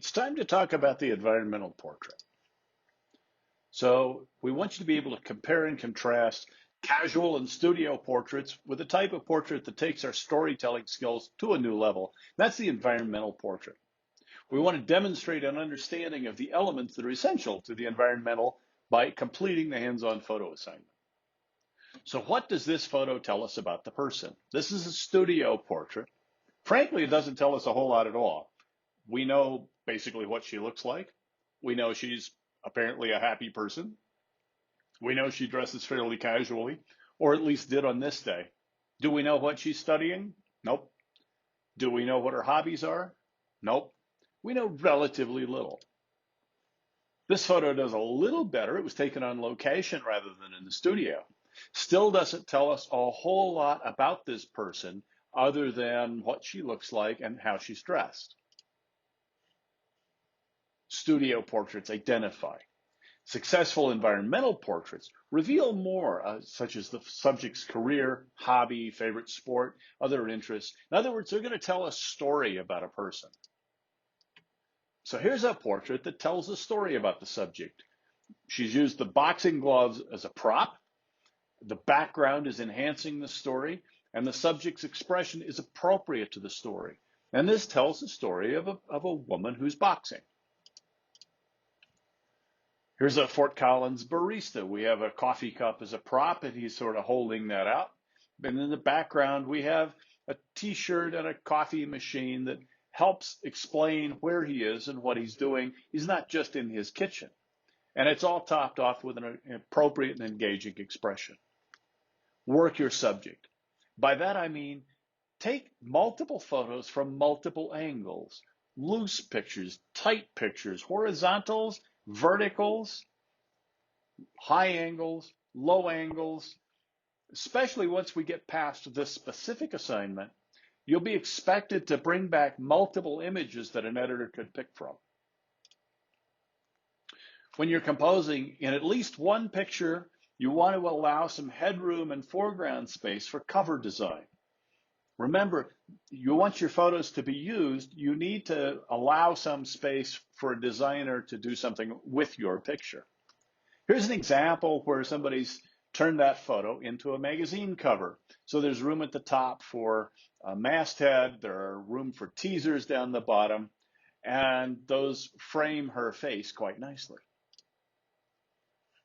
It's time to talk about the environmental portrait. So we want you to be able to compare and contrast casual and studio portraits with a type of portrait that takes our storytelling skills to a new level. That's the environmental portrait. We want to demonstrate an understanding of the elements that are essential to the environmental by completing the hands-on photo assignment. So what does this photo tell us about the person? This is a studio portrait. Frankly, it doesn't tell us a whole lot at all. We know basically what she looks like. We know she's apparently a happy person. We know she dresses fairly casually, or at least did on this day. Do we know what she's studying? Nope. Do we know what her hobbies are? Nope. We know relatively little. This photo does a little better. It was taken on location rather than in the studio. Still doesn't tell us a whole lot about this person other than what she looks like and how she's dressed. Studio portraits identify. Successful environmental portraits reveal more, such as the subject's career, hobby, favorite sport, other interests. In other words, they're going to tell a story about a person. So here's a portrait that tells a story about the subject. She's used the boxing gloves as a prop. The background is enhancing the story, and the subject's expression is appropriate to the story. And this tells the story of a woman who's boxing. Here's a Fort Collins barista. We have a coffee cup as a prop, and he's sort of holding that out. And in the background, we have a t-shirt and a coffee machine that helps explain where he is and what he's doing. He's not just in his kitchen. And it's all topped off with an appropriate and engaging expression. Work your subject. By that I mean, take multiple photos from multiple angles. Loose pictures, tight pictures, horizontals, verticals, high angles, low angles. Especially once we get past this specific assignment, you'll be expected to bring back multiple images that an editor could pick from. When you're composing in at least one picture, you want to allow some headroom and foreground space for cover design. Remember, you want your photos to be used, you need to allow some space for a designer to do something with your picture. Here's an example where somebody's turned that photo into a magazine cover. So there's room at the top for a masthead, there are room for teasers down the bottom, and those frame her face quite nicely.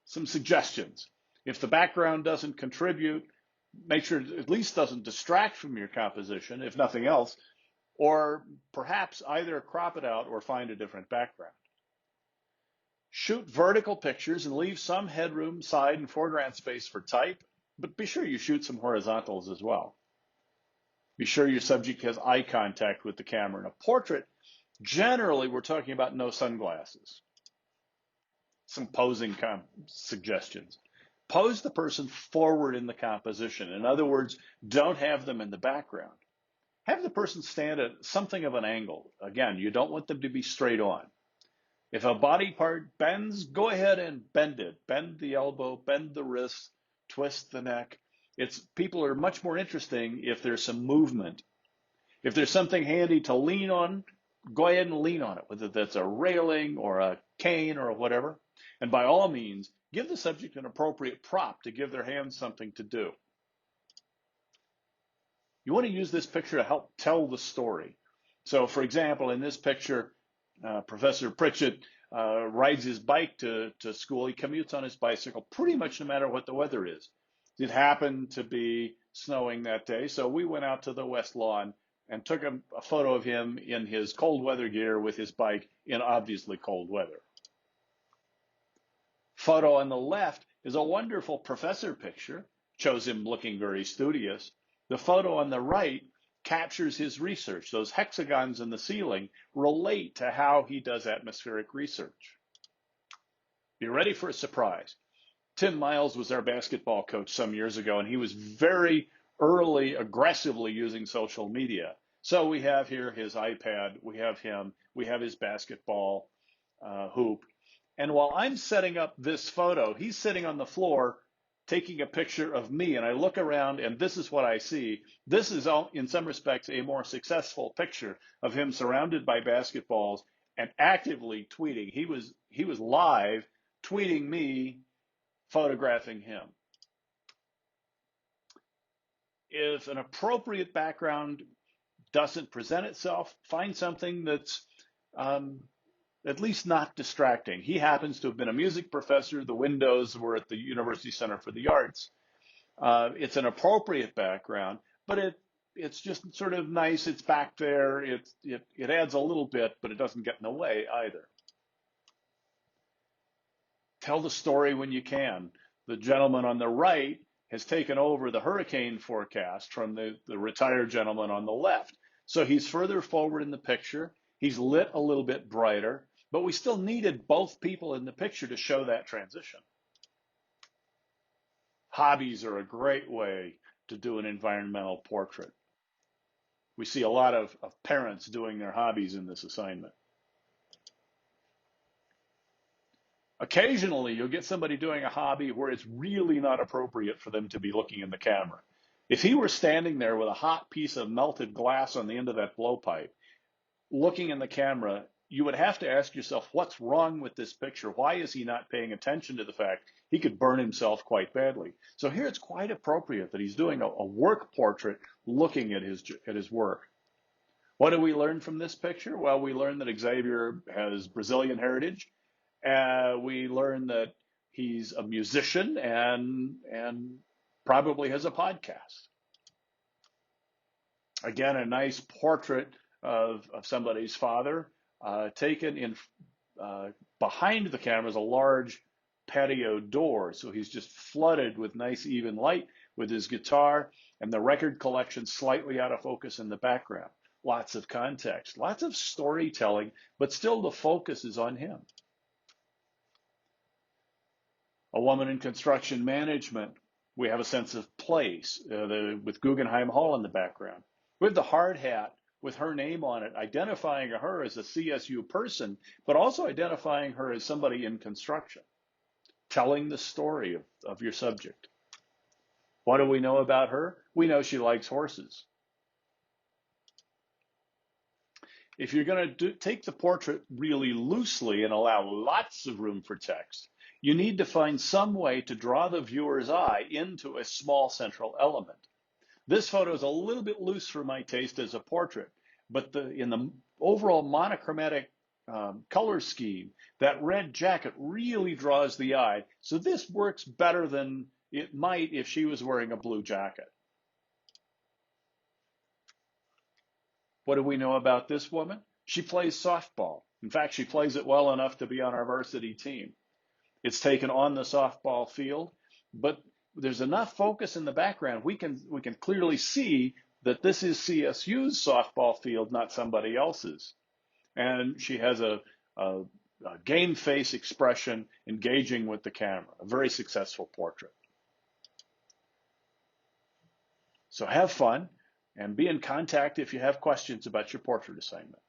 Some suggestions. If the background doesn't contribute, make sure it at least doesn't distract from your composition, if nothing else, or perhaps either crop it out or find a different background. Shoot vertical pictures and leave some headroom, side, and foreground space for type, but be sure you shoot some horizontals as well. Be sure your subject has eye contact with the camera. In a portrait, generally we're talking about no sunglasses. Some posing suggestions. Pose the person forward in the composition. In other words, don't have them in the background. Have the person stand at something of an angle. Again, you don't want them to be straight on. If a body part bends, go ahead and bend it. Bend the elbow, bend the wrist, twist the neck. People are much more interesting if there's some movement. If there's something handy to lean on, go ahead and lean on it, whether that's a railing or a cane or whatever. And by all means, give the subject an appropriate prop to give their hands something to do. You want to use this picture to help tell the story. So, for example, in this picture, Professor Pritchett rides his bike to school. He commutes on his bicycle pretty much no matter what the weather is. It happened to be snowing that day, so we went out to the West Lawn and took a photo of him in his cold weather gear with his bike in obviously cold weather. Photo on the left is a wonderful professor picture, shows him looking very studious. The photo on the right captures his research. Those hexagons in the ceiling relate to how he does atmospheric research. Be ready for a surprise. Tim Miles was our basketball coach some years ago, and he was very early, aggressively using social media. So we have here his iPad, we have him, we have his basketball hoop. And while I'm setting up this photo, he's sitting on the floor taking a picture of me, and I look around and this is what I see. This is, in some respects, a more successful picture of him surrounded by basketballs and actively tweeting. He was live tweeting me, photographing him. If an appropriate background doesn't present itself, find something that's at least not distracting. He happens to have been a music professor. The windows were at the University Center for the Arts. It's an appropriate background, but it's just sort of nice. It's back there. It adds a little bit, but it doesn't get in the way either. Tell the story when you can. The gentleman on the right has taken over the hurricane forecast from the retired gentleman on the left. So he's further forward in the picture. He's lit a little bit brighter, but we still needed both people in the picture to show that transition. Hobbies are a great way to do an environmental portrait. We see a lot of parents doing their hobbies in this assignment. Occasionally, you'll get somebody doing a hobby where it's really not appropriate for them to be looking in the camera. If he were standing there with a hot piece of melted glass on the end of that blowpipe, looking in the camera, you would have to ask yourself, what's wrong with this picture? Why is he not paying attention to the fact he could burn himself quite badly? So here it's quite appropriate that he's doing a work portrait looking at his work. What do we learn from this picture? Well, we learn that Xavier has Brazilian heritage. We learn that he's a musician and probably has a podcast. Again, a nice portrait of somebody's father, taken in behind the camera is a large patio door, so he's just flooded with nice even light with his guitar, and the record collection slightly out of focus in the background. Lots of context, lots of storytelling, but still the focus is on him. A woman in construction management, we have a sense of place with Guggenheim Hall in the background. With the hard hat with her name on it, identifying her as a CSU person, but also identifying her as somebody in construction, telling the story of your subject. What do we know about her? We know she likes horses. If you're going to take the portrait really loosely and allow lots of room for text, you need to find some way to draw the viewer's eye into a small central element. This photo is a little bit loose for my taste as a portrait, but in the overall monochromatic color scheme, that red jacket really draws the eye. So this works better than it might if she was wearing a blue jacket. What do we know about this woman? She plays softball. In fact, she plays it well enough to be on our varsity team. It's taken on the softball field, but there's enough focus in the background. We can clearly see that this is CSU's softball field, not somebody else's. And she has a game face expression engaging with the camera, a very successful portrait. So have fun and be in contact if you have questions about your portrait assignment.